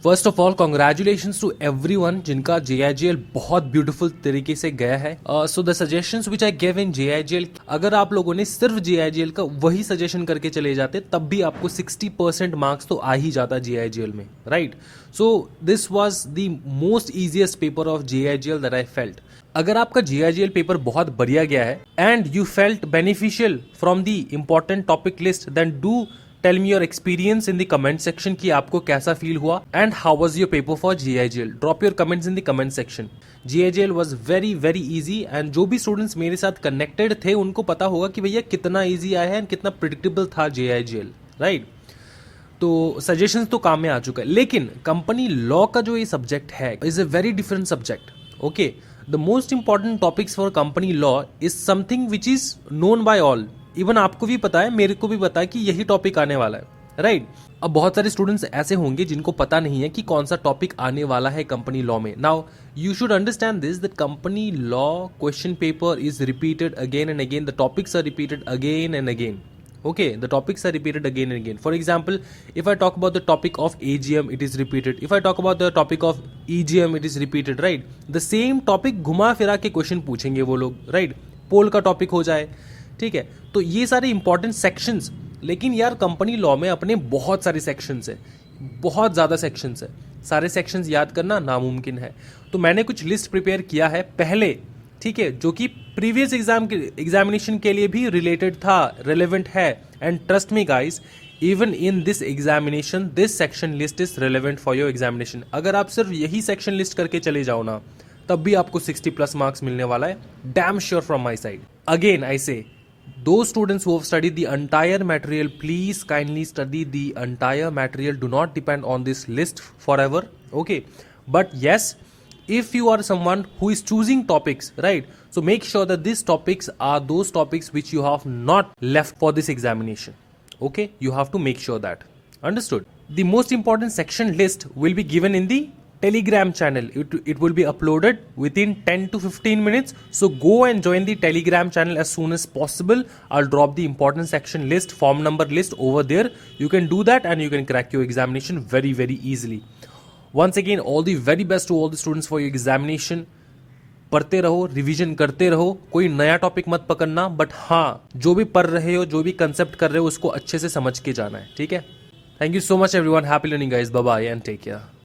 First of all congratulations to everyone जिनका JIGL बहुत beautiful तरीके से गया है। So the suggestions which I give in JIGL, अगर आप लोगों ने सिर्फ JIGL का वही सजेशन करके चले जाते तब भी आपको 60% मार्क्स तो आ ही जाता JIGL में, right. So this was the most easiest paper of JIGL that I felt. अगर आपका JIGL पेपर बहुत बढ़िया गया है and you felt beneficial from the important topic list, then do tell me your experience in the comment section कि आपको कैसा feel हुआ and how was your paper for JIGL। Drop your comments in the comment section. JIGL was very very easy and जो भी students मेरे साथ connected थे उनको पता होगा कि भैया कितना इजी आया है एंड कितना प्रिडिक्टेबल था JIGL, राइट। तो सजेशंस तो काम में आ चुका है, लेकिन कंपनी लॉ का जो ये सब्जेक्ट है is a very different subject. Okay, the most important topics for company law is something which is known by all. Even आपको भी पता है, मेरे को भी पता है कि यही टॉपिक आने वाला है, राइट। अब बहुत सारे स्टूडेंट्स ऐसे होंगे जिनको पता नहीं है कि कौन सा टॉपिक आने वाला है कंपनी लॉ में। Now you should understand this that company law question paper is repeated again and again, the topics are repeated again and again. Okay, the topics are repeated again and again. For example, if I talk about the topic of AGM, it is repeated. If I talk about the topic of EGM, it is repeated, right? The same topic घुमा फिरा के question पूछेंगे वो लोग, right? पोल का topic हो जाए, ठीक है। तो ये सारे इंपॉर्टेंट सेक्शंस, लेकिन यार कंपनी लॉ में अपने बहुत सारे सेक्शंस है, बहुत ज़्यादा सेक्शंस है। सारे सेक्शंस याद करना नामुमकिन है। तो मैंने कुछ लिस्ट प्रिपेयर किया है पहले, ठीक है, जो कि प्रीवियस एग्जामिनेशन के लिए भी रिलेटेड था, रेलेवेंट है। And trust me guys, even in this examination this section list is relevant for your examination. अगर आप सिर्फ यही सेक्शन लिस्ट करके चले जाओ ना, तब भी आपको 60+ मार्क्स मिलने वाला है, damn sure from my side. Again I से, those students who have studied the entire material, please kindly study the entire material. Do not depend on this list forever, okay? But yes, if you are someone who is choosing topics, right, so make sure that these topics are those topics which you have not left for this examination, okay? You have to make sure that. Understood? The most important section list will be given in the Telegram channel. It will be uploaded within 10 to 15 minutes, so go and join the Telegram channel as soon as possible. I'll drop the important section list, form number list over there. You can do that and you can crack your examination very very easily. Once again, all the very best to all the students for your examination. पढ़ते रहो, revision करते रहो, कोई नया topic मत पकड़ना, but हाँ, जो भी पढ़ रहे हो, जो भी कंसेप्ट कर रहे हो, उसको अच्छे से समझ के जाना है, ठीक है। Thank you so much everyone, happy learning guys, bye bye and take care.